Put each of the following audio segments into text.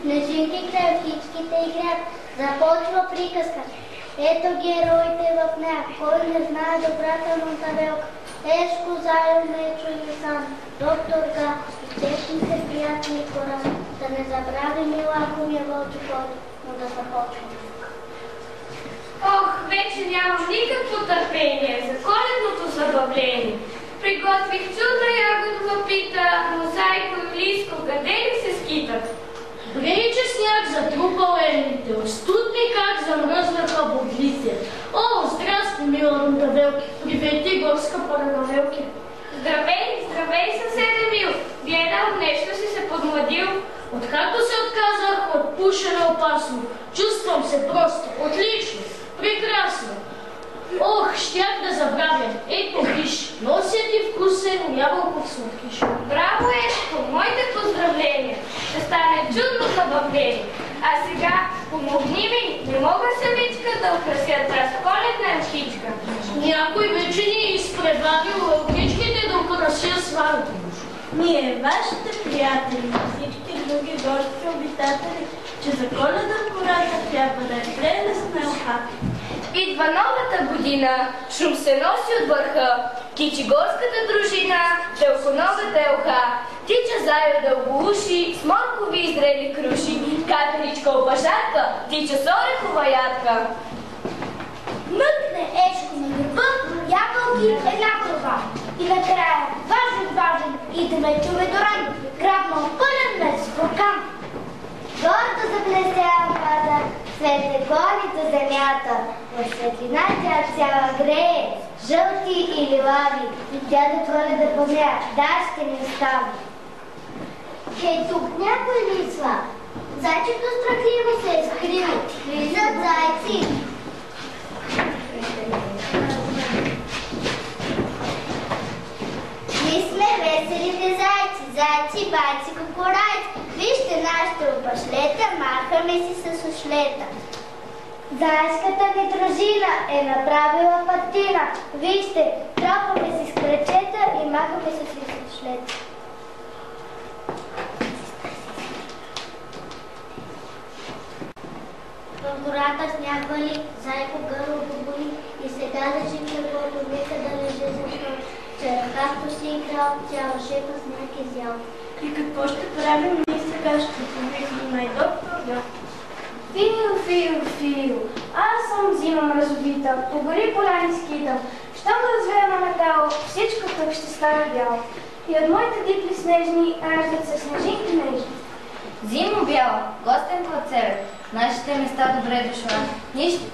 Снежинки край птичките играят. Започва приказка. Ето героите в нея. Кой не знае добрата Монтавелка. Ешко, Зайо, Мечо и сам. Доктор Га и техните приятни хора. Да не забрави милахомия вълчо кой, но да започва. Ох, вече нямам никакво търпение за коледното забавление. Приготвих чудна ягодова пита, мозайко и лиско, къде ли се скитат? Брече сняг затрупал елите, остудни как замръзнаха бодлите. О, здрасти, мила Монтавелки, привети горска парагавелки. Здравей, здравей, съседе мил, гледам, нещо си се подмладил. Откакто се отказах от пушене опасно, чувствам се просто, отлично, прекрасно. Ох, щях да забравя. Ето виж, нося ти вкусен ябълков сладкиш. Браво, Ешко, моите поздравления. Ще стане чудно забавление. А сега помогни ми, не мога самичка да украся тази коледна елхичка. Някой вече ни е изпреварил елхичките да украся свалите. Ние, вашите приятели, всички други гости обитатели, че за Коледа в гората трябва да е прелесна елха. Идва новата година, шум се носи от върха, кичи горската дружина, телконогата елха, тича Зайо дългоуши, с моркови и зрели круши, катеричка опашатка, тича с орехова ядка. Мъкне Ешко на гърба, ябълки една корба. И накрая, важен, идеме чуведоран, грабнал пълен мес с буркан. Гордо заблестява пада, свете горите земята, в светлина тя цяла грее, жълти и лилави, и дядо Коледа по нея, да ще ми остави. Хей, тук някой лисва, зайчето страхливо се е скрило, влизат зайци. Ние сме веселите зайци, зайци, байци, кукурайци. Вижте нашите опашлета, махаме си с ушлета. Зайската ни дружина е направила патина. Вижте, тропаме си с крачета и махаме се с ушлета. В гората сняг вали, зайко гърло поболи и сега лежи в леглото, нека да лежи защо. Вчера както си играл, цяла шепа сняг изял. И какво ще правим ние сега? Ще повикнем най-доктор Га. Фио, аз съм зима мразовита, по гори поляни скитам. Щом развея на метало, всичко тук ще стане бяло. И от моите дипли снежни раждат се снежинки нежни. Зимо бяла, гостен от север, нашите места добре дошла. Нищо,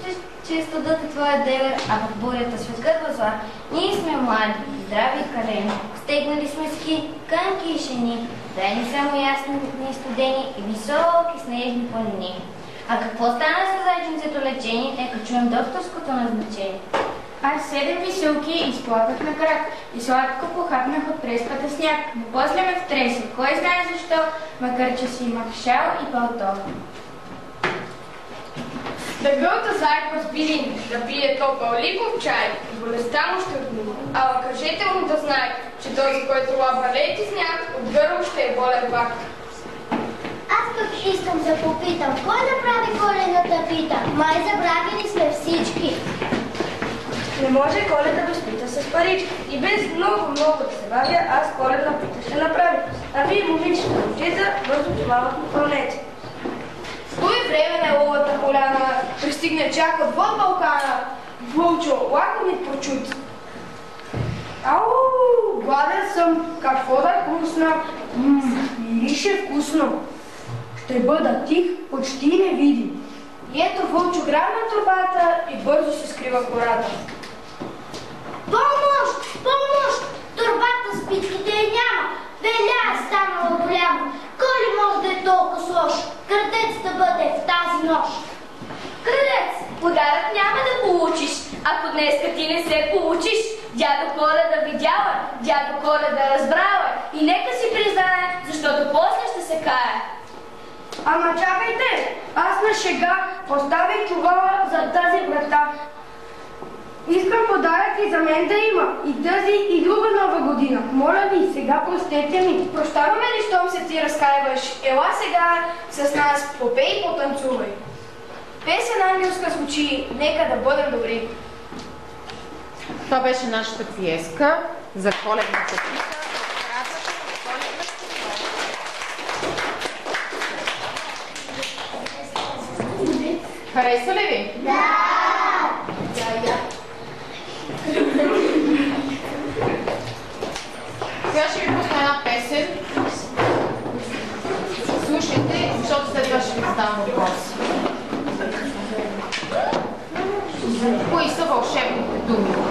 че студът е твоя девер, а в бурята светът възла. Ние сме млади, здрави и калени, стегнали сме ски, кънки и шени, дай ни само ясни студени и високи снежни планини. А какво стана с зайченцето лечение, нека чуем докторското назначение. Аз 7 висулки изплаках на крак и сладко похапнах от преспата сняг, но после ме втреси, кой знае защо, макар че си имах шал и палто. Да гълта зайко с билин, да пие топъл ликов чай, болестта му ще отмине. Ала кажете му да знае, че този, който лапа лед и сняг, от гърло ще е болен пак. Аз пък искам да попитам, кой направи коледната пита? Май забравили сме всички. Не може Коледа без пита с парички. И без много да се бавя, аз коледна пита ще направя. А вие, момичета, момчета, бързо това напълнете. В кое време на ловата поляна пристигне чак отвъд Балкана? Вълчо, лакомит прочут. Ау, гладен съм. Какво да хрусна? Мирише вкусно. Ще бъда тих, почти невидим. И ето Вълчо грабна турбата и бързо се скрива в гората. Помощ! Турбата с пичките я няма. Беля е станала голяма. Кой ли може да е толкова лош? Крадец да бъде в тази нощ. Крадец, подарък няма да получиш, ако днеска ти не се получиш. Дядо Коледа видяла, дядо Коледа разбрала и нека си признае, защото после ще се кае. Ама чакайте, аз на шега поставих чувала за тази врата. Искам подарък и за мен да има. И тази, и друга нова година. Моля ви, сега простете ми. Прощаваме ли, щом се ти разкаиваш? Ела сега с нас, попей и потанцувай. Песен ангелска звучи, нека да бъдем добри. Това беше нашата пиеска за коледната писа. Хареса ли ви? Да! Сега ще ви пусна една песен. Слушайте, защото след това ще ви задам въпрос. Кои са вълшебните думи?